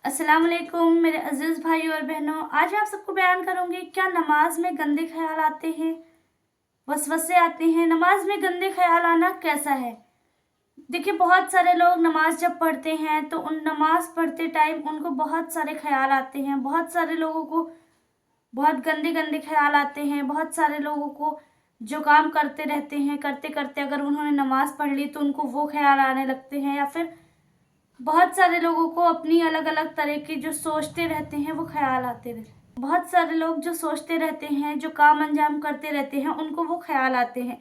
अस्सलाम वालेकुम मेरे अजीज़ भाई और बहनों। आज मैं आप सबको बयान करूंगी क्या नमाज में गंदे ख्याल आते हैं, वसवसे आते हैं। नमाज में गंदे ख्याल आना कैसा है। देखिए, बहुत सारे लोग नमाज जब पढ़ते हैं तो उन नमाज पढ़ते टाइम उनको बहुत सारे ख्याल आते हैं। बहुत सारे लोगों को बहुत गंदे गंदे ख्याल आते हैं। बहुत सारे लोगों को जो काम करते रहते हैं, करते करते अगर उन्होंने नमाज पढ़ ली तो उनको वो ख्याल आने लगते हैं। या फिर बहुत सारे लोगों को अपनी अलग अलग तरह के जो सोचते रहते हैं वो ख्याल आते रहते हैं। बहुत सारे लोग जो सोचते रहते हैं, जो काम अंजाम करते रहते हैं, उनको वो ख्याल आते हैं।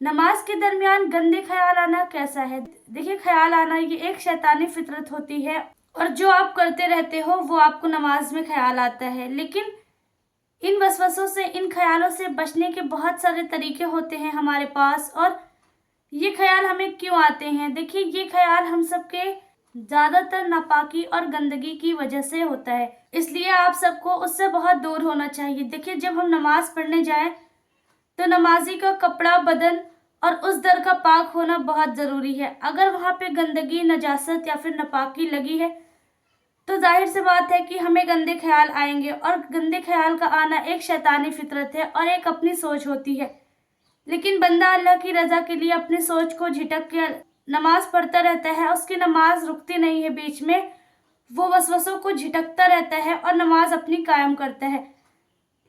नमाज के दरमियान गंदे ख्याल आना कैसा है। देखिए, ख्याल आना ये एक शैतानी फितरत होती है और जो आप करते रहते हो वो आपको नमाज में ख्याल आता है। लेकिन इन वसवसों से, इन ख्यालों से बचने के बहुत सारे तरीके होते हैं हमारे पास। और ये ख्याल हमें क्यों आते हैं। देखिए, ये ख्याल हम सबके ज्यादातर नापाकी और गंदगी की वजह से होता है, इसलिए आप सबको उससे बहुत दूर होना चाहिए। देखिए, जब हम नमाज पढ़ने जाएं तो नमाजी का कपड़ा, बदन और उस दर का पाक होना बहुत जरूरी है। अगर वहां पे गंदगी, नजासत या फिर नापाकी लगी है तो जाहिर सी बात है कि हमें गंदे ख्याल आएंगे। और गंदे ख्याल का आना एक शैतानी फितरत है और एक अपनी सोच होती है। लेकिन बंदा अल्लाह की रजा के लिए अपनी सोच को झिटक के नमाज पढ़ता रहता है। उसकी नमाज रुकती नहीं है बीच में, वो वसवसों को झिटकता रहता है और नमाज अपनी कायम करता है।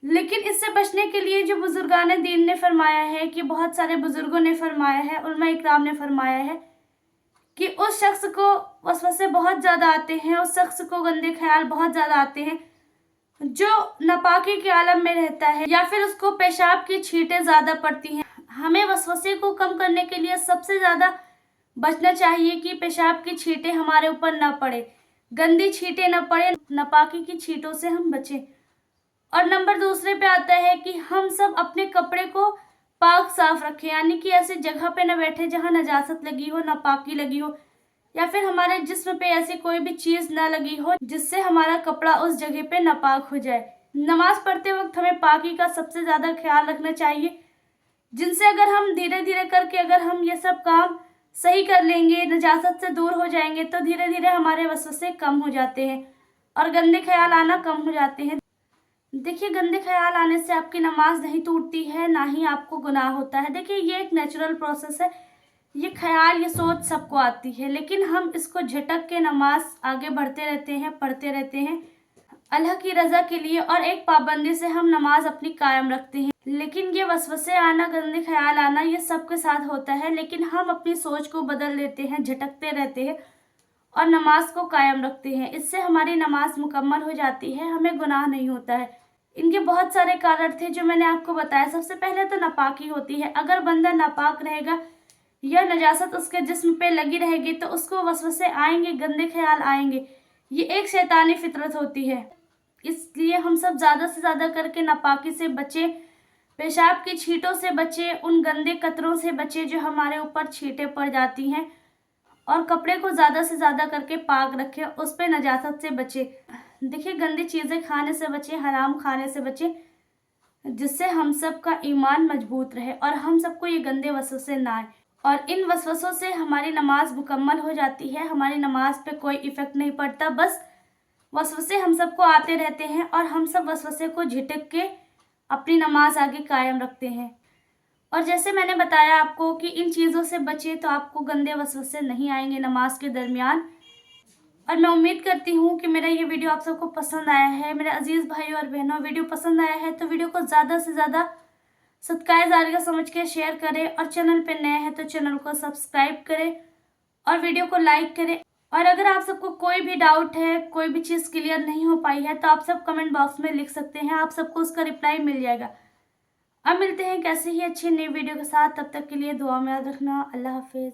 लेकिन इससे बचने के लिए जो बुजुर्गान दीन ने फरमाया है, कि बहुत सारे बुजुर्गों ने फरमाया है, उलमा इकराम ने फरमाया है कि उस शख्स को वसवसे बहुत ज़्यादा आते हैं, उस शख्स को गंदे ख्याल बहुत ज़्यादा आते हैं जो नापाकी के आलम में रहता है या फिर उसको पेशाब की छींटें ज़्यादा पड़ती हैं। हमें वसवसे को कम करने के लिए सबसे ज़्यादा बचना चाहिए कि पेशाब की छींटें हमारे ऊपर न पड़े, गंदी छींटें न पड़े, नापाकी की छींटों से हम बचें। और नंबर दूसरे पे आता है कि हम सब अपने कपड़े को पाक साफ रखें, यानी कि ऐसे जगह पे न बैठे जहाँ नजासत लगी हो, नापाकी लगी हो, या फिर हमारे जिस्म पे ऐसी कोई भी चीज ना लगी हो जिससे हमारा कपड़ा उस जगह पे नापाक हो जाए। नमाज पढ़ते वक्त हमें पाकी का सबसे ज्यादा ख्याल रखना चाहिए, जिनसे अगर हम धीरे धीरे करके अगर हम ये सब काम सही कर लेंगे, नजासत से दूर हो जाएंगे, तो धीरे धीरे हमारे वसवसे कम हो जाते हैं और गंदे ख्याल आना कम हो जाते हैं। देखिए, गंदे ख्याल आने से आपकी नमाज नहीं टूटती है, ना ही आपको गुनाह होता है। देखिए, ये एक नेचुरल प्रोसेस है। ये ख्याल, ये सोच सबको आती है, लेकिन हम इसको झटक के नमाज आगे बढ़ते रहते हैं, पढ़ते रहते हैं अल्लाह की रजा के लिए, और एक पाबंदी से हम नमाज अपनी कायम रखते हैं। लेकिन ये वसवसे आना, गंदे ख्याल आना, ये सबके साथ होता है। लेकिन हम अपनी सोच को बदल लेते हैं, झटकते रहते हैं और नमाज को कायम रखते हैं। इससे हमारी नमाज मुकम्मल हो जाती है, हमें गुनाह नहीं होता है। इनके बहुत सारे कारण थे जो मैंने आपको बताया। सबसे पहले तो नापाकी होती है। अगर बंदा नापाक रहेगा या नजासत उसके जिस्म पे लगी रहेगी तो उसको वसवसे आएंगे, गंदे ख्याल आएंगे। ये एक शैतानी फितरत होती है। इसलिए हम सब ज़्यादा से ज़्यादा करके नापाकी से बचे, पेशाब की छींटों से बचे, उन गंदे कतरों से बचे जो हमारे ऊपर छींटें पड़ जाती हैं, और कपड़े को ज़्यादा से ज़्यादा करके पाक रखें, उस पर नजासत से बचे। देखिए, गंदी चीज़ें खाने से बचे, हराम खाने से बचे, जिससे हम सब का ईमान मजबूत रहे और हम सबको ये गंदे वसवसे ना आए। और इन वसवसों से हमारी नमाज मुकम्मल हो जाती है, हमारी नमाज पे कोई इफेक्ट नहीं पड़ता। बस वसवसे हम सबको आते रहते हैं और हम सब वसवसे को झिटक के अपनी नमाज आगे कायम रखते हैं। और जैसे मैंने बताया आपको कि इन चीज़ों से बचे तो आपको गंदे वसवसे नहीं आएंगे नमाज के दरमियान। और मैं उम्मीद करती हूँ कि मेरा ये वीडियो आप सबको पसंद आया है। मेरे अजीज़ भाई और बहनों, वीडियो पसंद आया है तो वीडियो को ज़्यादा से ज़्यादा सदकाए जारिया समझ के शेयर करें, और चैनल पे नए हैं तो चैनल को सब्सक्राइब करें और वीडियो को लाइक करें। और अगर आप सबको कोई भी डाउट है, कोई भी चीज़ क्लियर नहीं हो पाई है, तो आप सब कमेंट बॉक्स में लिख सकते हैं, आप सबको उसका रिप्लाई मिल जाएगा। अब मिलते हैं कैसे ही अच्छी नई वीडियो के साथ, तब तक के लिए दुआ में याद रखना। अल्लाह हाफिज़।